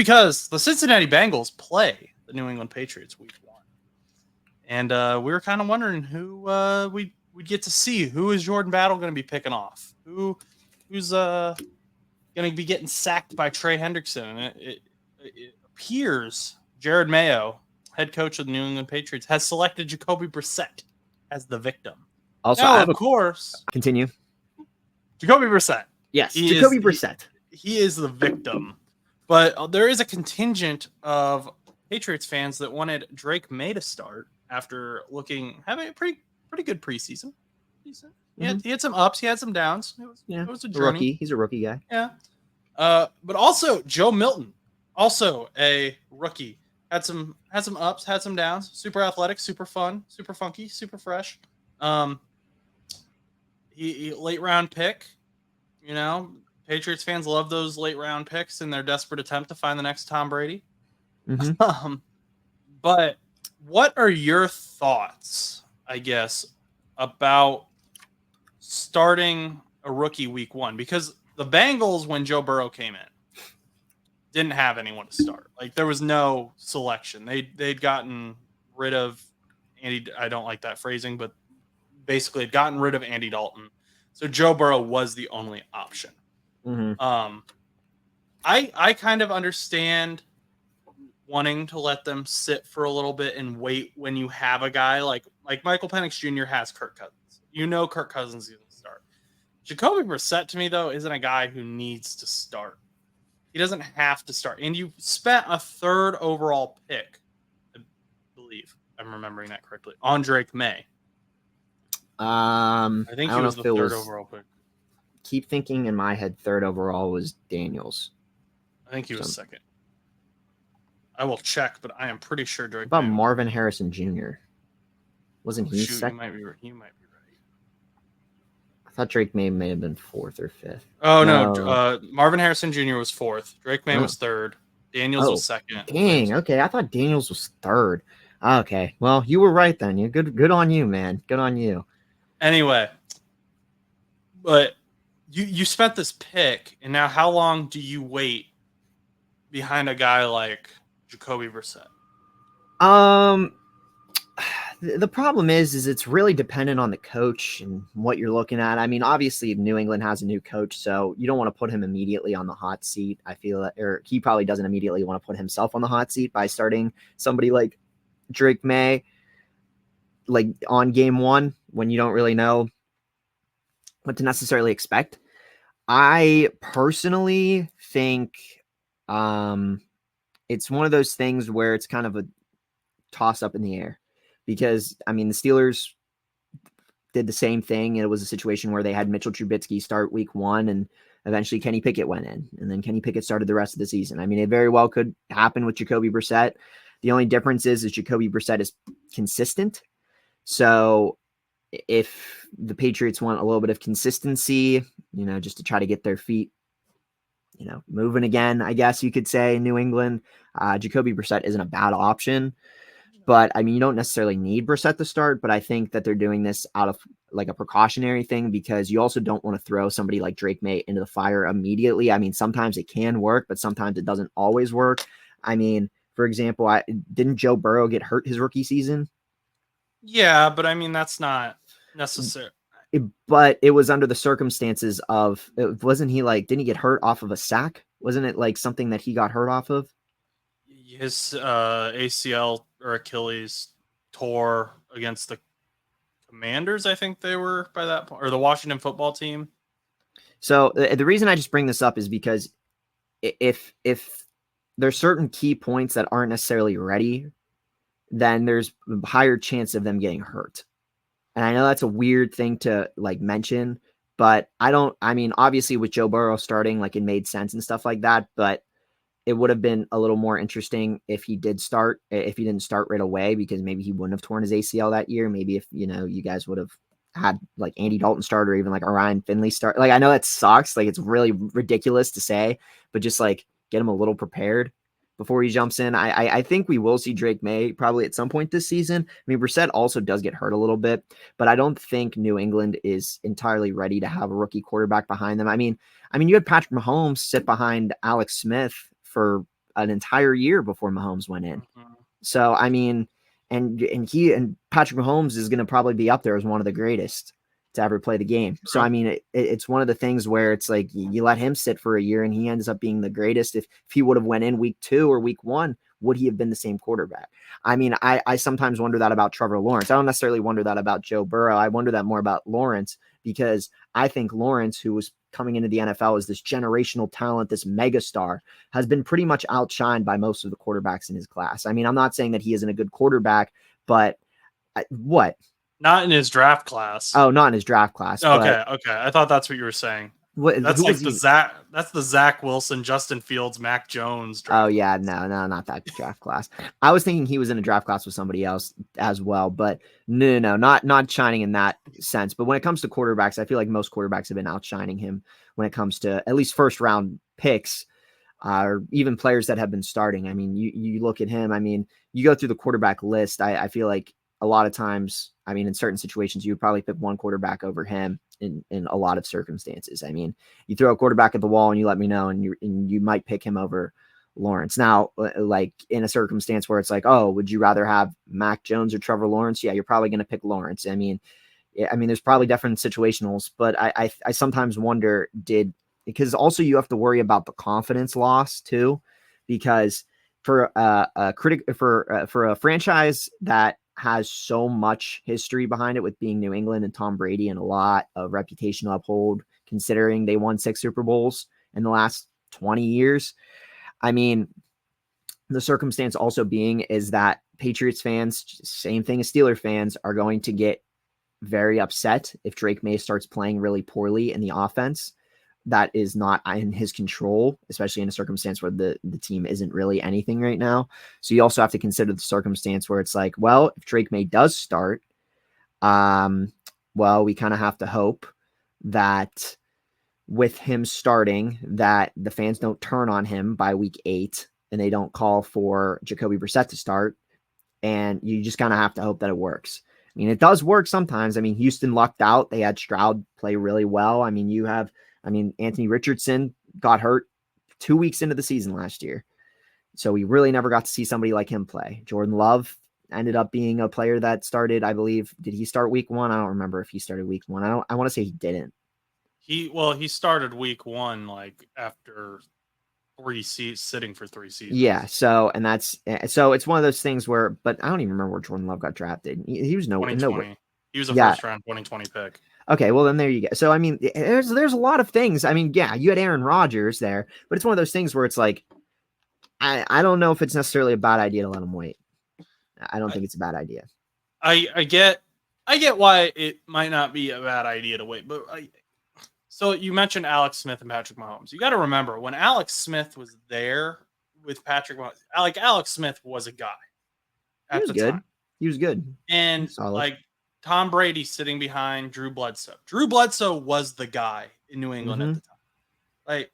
because the Cincinnati Bengals play the New England Patriots week 1. And we were kind of wondering who we'd get to see. Who is Jordan Battle going to be picking off? Who's going to be getting sacked by Trey Hendrickson? And it appears Jared Mayo, head coach of the New England Patriots, has selected Jacoby Brissett as the victim. Also, now, of course, continue. Jacoby Brissett. Yes, Jacoby Brissett. He is the victim. But there is a contingent of Patriots fans that wanted Drake Maye to start after having a pretty good preseason. Decent. He had some ups, he had some downs. It was a journey. Rookie. He's a rookie guy. Yeah. But also Joe Milton, also a rookie, had some ups, had some downs. Super athletic, super fun, super funky, super fresh. He late round pick. You know, Patriots fans love those late round picks in their desperate attempt to find the next Tom Brady. Mm-hmm. But what are your thoughts, I guess, about starting a rookie week 1? Because the Bengals, when Joe Burrow came in, didn't have anyone to start. Like, there was no selection. They'd gotten rid of Andy. I don't like that phrasing, but basically had gotten rid of Andy Dalton. So Joe Burrow was the only option. Mm-hmm. I kind of understand wanting to let them sit for a little bit and wait when you have a guy like Michael Penix Jr. has Kirk Cousins. You know Kirk Cousins is going to start. Jacoby Brissett, to me, though, isn't a guy who needs to start. He doesn't have to start. And you spent a 3rd overall pick, I believe, I'm remembering that correctly, on Drake Maye. I think he was the 3rd overall pick. Keep thinking in my head 3rd overall was Daniels. I think he was 2nd. I will check, but I am pretty sure Drake. What about Marvin Harrison Jr.? Wasn't he 2nd? You might be right. I thought Drake Maye may have been 4th or 5th. Oh, no. Marvin Harrison Jr. was 4th. Drake Maye was 3rd. Daniels was 2nd. Dang, okay. I thought Daniels was 3rd. Okay. Well, you were right then. Good on you, man. Good on you. Anyway, but you spent this pick, and now how long do you wait behind a guy like Jacoby Brissett? The problem is it's really dependent on the coach and what you're looking at. I mean, obviously New England has a new coach, so you don't want to put him immediately on the hot seat. I feel that, or he probably doesn't immediately want to put himself on the hot seat by starting somebody like Drake Maye, like on game 1 when you don't really know what to necessarily expect. I personally think it's one of those things where it's kind of a toss up in the air, because I mean the Steelers did the same thing. It was a situation where they had Mitchell Trubisky start week 1, and eventually Kenny Pickett went in, and then Kenny Pickett started the rest of the season. I mean, it very well could happen with Jacoby Brissett. The only difference is Jacoby Brissett is consistent. So if the Patriots want a little bit of consistency, just to try to get their feet, moving again, I guess you could say, in New England, Jacoby Brissett isn't a bad option. But I mean, you don't necessarily need Brissett to start, but I think that they're doing this out of like a precautionary thing, because you also don't want to throw somebody like Drake Maye into the fire immediately. I mean, sometimes it can work, but sometimes it doesn't always work. I mean, for example, didn't Joe Burrow get hurt his rookie season? Yeah, but I mean, that's not necessary. But it was under the circumstances of, wasn't he like, didn't he get hurt off of a sack? Wasn't it like something that he got hurt off of? His ACL or Achilles tore against the Commanders, I think they were by that point, or the Washington football team. So the reason I just bring this up is because if there's certain key points that aren't necessarily ready, then there's a higher chance of them getting hurt. And I know that's a weird thing to like mention, but I mean, obviously with Joe Burrow starting, like it made sense and stuff like that, but it would have been a little more interesting if he didn't start right away, because maybe he wouldn't have torn his ACL that year. Maybe if, you guys would have had like Andy Dalton start, or even like Orion Finley start. Like, I know that sucks. Like, it's really ridiculous to say, but just like get him a little prepared before he jumps in. I think we will see Drake Maye probably at some point this season. I mean, Brissett also does get hurt a little bit, but I don't think New England is entirely ready to have a rookie quarterback behind them. I mean, you had Patrick Mahomes sit behind Alex Smith for an entire year before Mahomes went in. Mhm. So I mean, and Patrick Mahomes is going to probably be up there as one of the greatest to ever play the game. So True. I mean, it's one of the things where it's like you let him sit for a year and he ends up being the greatest. If he would have went in week 2 or week 1, would he have been the same quarterback? I mean, I sometimes wonder that about Trevor Lawrence. I don't necessarily wonder that about Joe Burrow. I wonder that more about Lawrence, because I think Lawrence, who was coming into the NFL as this generational talent, this megastar, has been pretty much outshined by most of the quarterbacks in his class. I mean, I'm not saying that he isn't a good quarterback, but what? Not in his draft class. Oh, not in his draft class. Okay, But okay. I thought that's what you were saying. That's who like was the he? Zach. That's the Zach Wilson, Justin Fields, Mac Jones draft. Oh yeah, no, not that draft class. I was thinking he was in a draft class with somebody else as well, but no, not shining in that sense. But when it comes to quarterbacks, I feel like most quarterbacks have been outshining him when it comes to at least first round picks, or even players that have been starting. I mean, you look at him. I mean, you go through the quarterback list. I feel like a lot of times, I mean, in certain situations, you would probably pick one quarterback over him in a lot of circumstances. I mean, you throw a quarterback at the wall and you let me know, and you might pick him over Lawrence. Now, like in a circumstance where it's like, oh, would you rather have Mac Jones or Trevor Lawrence? Yeah, you're probably going to pick Lawrence. I mean, there's probably different situationals, but I sometimes wonder, because also you have to worry about the confidence loss too, because for a franchise that has so much history behind it with being New England and Tom Brady and a lot of reputation to uphold, considering they won 6 Super Bowls in the last 20 years. I mean, the circumstance also being is that Patriots fans, same thing as Steelers fans, are going to get very upset if Drake Maye starts playing really poorly in the offense that is not in his control, especially in a circumstance where the team isn't really anything right now. So you also have to consider the circumstance where it's like, well, if Drake Maye does start, well, we kind of have to hope that with him starting, that the fans don't turn on him by week 8 and they don't call for Jacoby Brissett to start. And you just kind of have to hope that it works. I mean, it does work sometimes. I mean, Houston lucked out. They had Stroud play really well. I mean, Anthony Richardson got hurt 2 weeks into the season last year. So we really never got to see somebody like him play. Jordan Love ended up being a player that started, I believe, did he start week 1? I don't remember if he started week 1. I want to say he didn't. He started week 1 like after sitting for 3 seasons. Yeah, so it's one of those things where, but I don't even remember where Jordan Love got drafted. He was nowhere. He was a first round 2020 pick. Okay, well then there you go. So I mean, there's a lot of things. I mean, yeah, you had Aaron Rodgers there, but it's one of those things where it's like, I don't know if it's necessarily a bad idea to let him wait. I don't think it's a bad idea. I get why it might not be a bad idea to wait, but so you mentioned Alex Smith and Patrick Mahomes. You got to remember when Alex Smith was there with Patrick Mahomes, like Alex Smith was a guy. He was good. He was good. And like Tom Brady sitting behind Drew Bledsoe. Drew Bledsoe was the guy in New England at the time.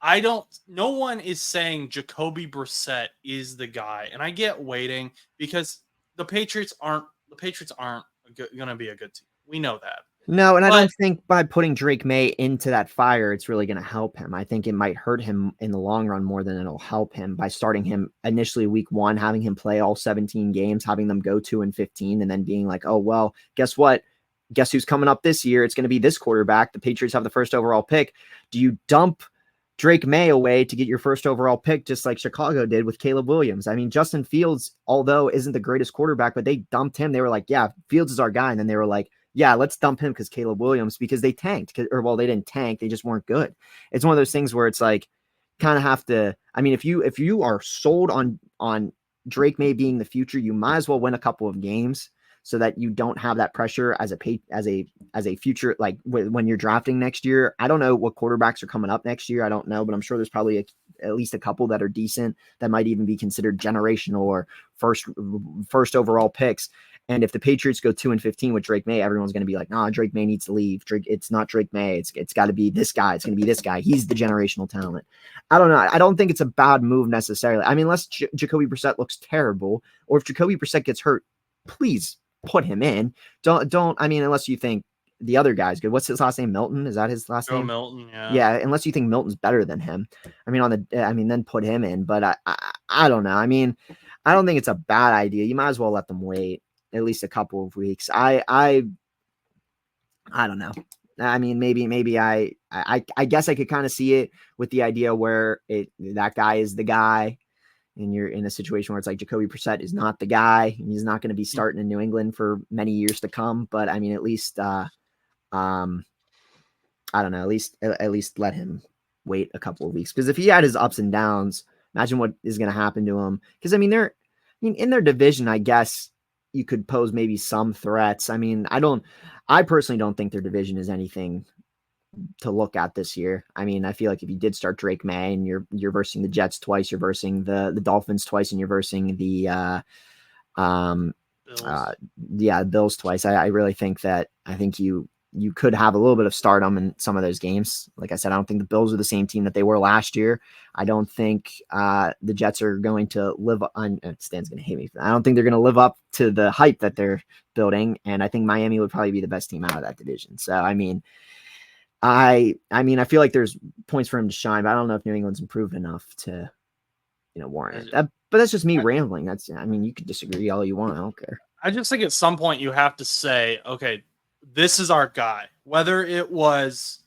Like, no one is saying Jacoby Brissett is the guy. And I get waiting because the Patriots aren't going to be a good team. We know that. No, and I don't think by putting Drake Maye into that fire, it's really going to help him. I think it might hurt him in the long run more than it'll help him by starting him initially week 1, having him play all 17 games, having them go 2-15, and then being like, oh, well, guess what? Guess who's coming up this year? It's going to be this quarterback. The Patriots have the first overall pick. Do you dump Drake Maye away to get your first overall pick, just like Chicago did with Caleb Williams? I mean, Justin Fields, although isn't the greatest quarterback, but they dumped him. They were like, yeah, Fields is our guy. And then they were like, yeah, let's dump him because Caleb Williams, because they tanked. They didn't tank. They just weren't good. It's one of those things where it's like, kind of have to, I mean, if you are sold on Drake Maye being the future, you might as well win a couple of games so that you don't have that pressure as a future, like when you're drafting next year. I don't know what quarterbacks are coming up next year. I don't know, but I'm sure there's probably at least a couple that are decent that might even be considered generational or first overall picks. And if the Patriots go 2-15 with Drake Maye, everyone's going to be like, nah, Drake Maye needs to leave. It's not Drake Maye. It's got to be this guy. It's going to be this guy. He's the generational talent. I don't know. I don't think it's a bad move necessarily. I mean, unless Jacoby Brissett looks terrible, or if Jacoby Brissett gets hurt, please put him in. Don't. I mean, unless you think the other guy's good. What's his last name? Milton? Is that his last Joe name? Milton, yeah. Yeah, unless you think Milton's better than him. I mean, then put him in. But I don't know. I mean, I don't think it's a bad idea. You might as well let them wait at least a couple of weeks. I don't know. I mean, maybe I guess I could kind of see it with the idea where that guy is the guy, and you're in a situation where it's like Jacoby Brissett is not the guy. He's not going to be starting in New England for many years to come. But I mean, at least I don't know. At least let him wait a couple of weeks, because if he had his ups and downs, imagine what is going to happen to him. Because I mean, in their division, I guess you could pose maybe some threats. I mean, I personally don't think their division is anything to look at this year. I mean, I feel like if you did start Drake Maye and you're versing the Jets twice, you're versing the Dolphins twice, and you're versing the Bills twice. I really think you could have a little bit of stardom in some of those games. Like I said, I don't think the Bills are the same team that they were last year. I don't think the Jets are going to live on. Stan's going to hate me for that. I don't think they're going to live up to the hype that they're building. And I think Miami would probably be the best team out of that division. So, I mean, I feel like there's points for him to shine, but I don't know if New England's improved enough to, warrant it. But that's just me rambling. You could disagree all you want. I don't care. I just think at some point you have to say, okay, this is our guy. Whether it was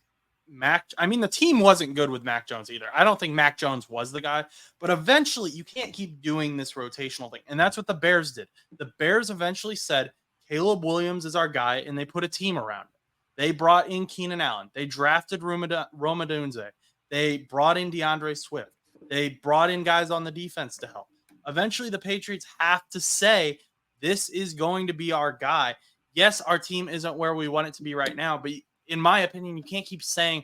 Mac, the team wasn't good with Mac Jones either. I don't think Mac Jones was the guy, but eventually you can't keep doing this rotational thing. And that's what the Bears did. The Bears eventually said, Caleb Williams is our guy, and they put a team around him. They brought in Keenan Allen. They drafted Rome Odunze. They brought in DeAndre Swift. They brought in guys on the defense to help. Eventually the Patriots have to say, this is going to be our guy. Yes, our team isn't where we want it to be right now, but in my opinion, you can't keep saying,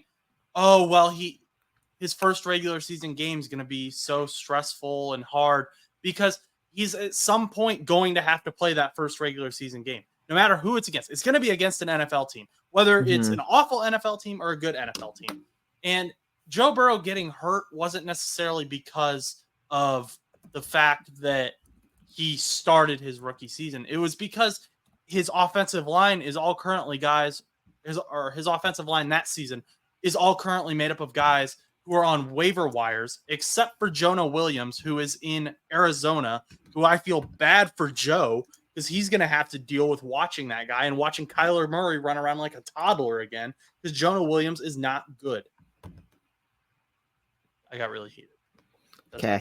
oh, well, his first regular season game is going to be so stressful and hard, because he's at some point going to have to play that first regular season game, no matter who it's against. It's going to be against an NFL team, whether it's an awful NFL team or a good NFL team. And Joe Burrow getting hurt wasn't necessarily because of the fact that he started his rookie season. It was because his offensive line is all currently his offensive line that season is all currently made up of guys who are on waiver wires, except for Jonah Williams, who is in Arizona, who I feel bad for Joe, because he's going to have to deal with watching that guy and watching Kyler Murray run around like a toddler again, because Jonah Williams is not good. I got really heated. Okay.